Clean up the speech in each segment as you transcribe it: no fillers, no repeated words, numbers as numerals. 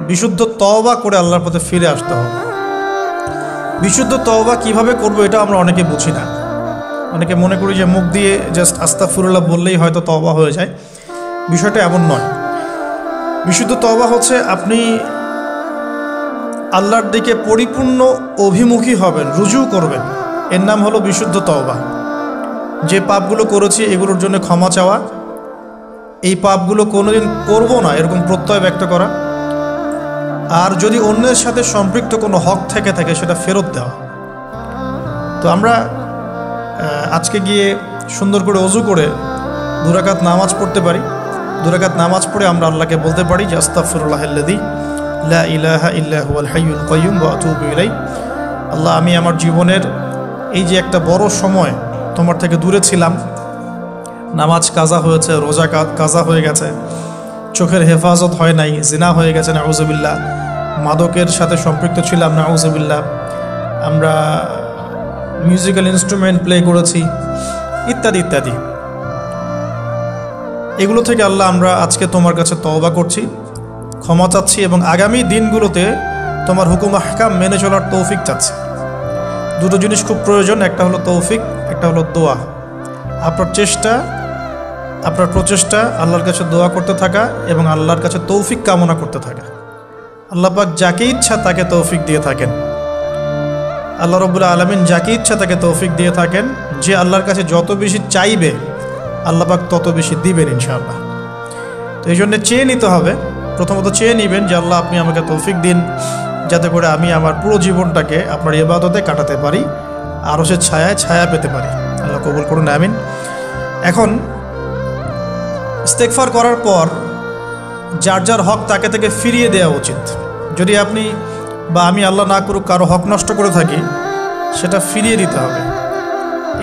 বিশুদ্ধ তওবা করে আল্লাহর পথে ফিরে আসতে হবে। বিশুদ্ধ তওবা কিভাবে করব এটা আমরা অনেকে বুঝি না। অনেকে মনে করি যে মুখ দিয়ে জাস্ট আস্তাগফিরুল্লাহ বললেই হয়তো তওবা হয়ে যায়। বিষয়টা এমন নয়। বিশুদ্ধ তওবা হচ্ছে আপনি আল্লাহর দিকে পরিপূর্ণ অভিমুখী হবেন, রুজু করবেন, এর নাম হলো বিশুদ্ধ তওবা। যে পাপগুলো করেছি এগুলোর জন্য ক্ষমা চাওয়া, এই পাপগুলো কোনোদিন করব না এরকম প্রত্যয় ব্যক্ত করা, আর যদি অন্যের সাথে সম্পৃক্ত কোনো হক থেকে থাকে সেটা ফেরত দেওয়া। তো আমরা আজকে গিয়ে সুন্দর করে ওযু করে 2 রাকাত নামাজ পড়তে পারি। 2 রাকাত নামাজ পড়ে আমরা আল্লাহকে বলতে পারি যে আস্তাগফিরুল্লাহাল্লাযী লা ইলাহা ইল্লা হুয়াল হাইয়ুল কাইয়্যুম ওয়া আতুবু ইলাইহি। আল্লাহ, আমি আমার জীবনের এই যে একটা বড় সময় তোমার থেকে দূরে ছিলাম, নামাজ কাজা হয়েছে, রোজা কাজা হয়ে গেছে, চোখের হেফাজত হয় নাই, জিনা হয়ে গেছে নাউযুবিল্লাহ, মাদকের সাথে সম্পৃক্ত ছিলাম নাউযুবিল্লাহ, আমরা মিউজিক্যাল ইনস্ট্রুমেন্ট প্লে করেছি, ইত্যাদি ইত্যাদি। এগুলো থেকে আল্লাহ আমরা আজকে তোমার কাছে তওবা করছি, ক্ষমা চাচ্ছি এবং আগামী দিনগুলোতে তোমার হুকুম আহকাম মেনে চলার তৌফিক চাচ্ছি। দুটো জিনিস খুব প্রয়োজন, একটা হলো তৌফিক, একটা হলো দোয়া। আপনার প্রচেষ্টা আল্লাহর কাছে দোয়া করতে থাকা এবং আল্লাহর কাছে তৌফিক কামনা করতে থাকা। আল্লাহ পাক যাকে ইচ্ছা তাকে তৌফিক দিয়ে থাকেন। আল্লাহ রাব্বুল আলামিন যাকে ইচ্ছা তাকে তৌফিক দিয়ে থাকেন। যে আল্লাহর কাছে যত বেশি চাইবে আল্লাহ পাক তত বেশি দিবেন ইনশাআল্লাহ। তো এই জন্য চেয়ে নিতে হবে, প্রথমত চেয়ে নেবেন যে আল্লাহ আপনি আমাকে তৌফিক দিন যাতে করে আমি আমার পুরো জীবনটাকে আপনার ইবাদতে কাটাতে পারি, আরশের ছায়ায় ছায়া পেতে পারি। আল্লাহ কবুল করুন, আমিন। এখন ইস্তেগফার করার পর যার যার হক তাকে থেকে ফিরিয়ে দেওয়া উচিত। যদি আপনি বা আমি আল্লাহ না করুক কারো হক নষ্ট করে থাকি, সেটা ফিরিয়ে দিতে হবে।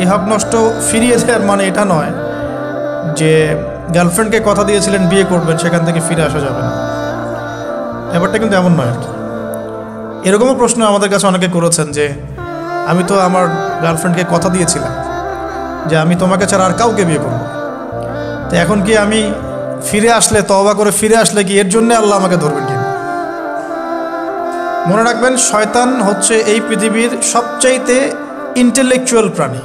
এই হক নষ্ট ফিরিয়ে দেওয়ার মানে এটা নয় যে গার্লফ্রেন্ডকে কথা দিয়েছিলেন বিয়ে করবেন, সেখান থেকে ফিরে আসা যাবে না, ব্যাপারটা কিন্তু এমন নয় আর কি। এরকমও প্রশ্ন আমাদের কাছে অনেকে করেছেন যে আমি তো আমার গার্লফ্রেন্ডকে কথা দিয়েছিলাম যে আমি তোমাকে ছাড়া আর কাউকে বিয়ে করব, তো এখন কি আমি ফিরে আসলে, তওবা করে ফিরে আসলে কি এর জন্য আল্লাহ আমাকে ধরবেন কি? মনে রাখবেন, শয়তান হচ্ছে এই পৃথিবীর সবচাইতে ইন্টেলেকচুয়াল প্রাণী।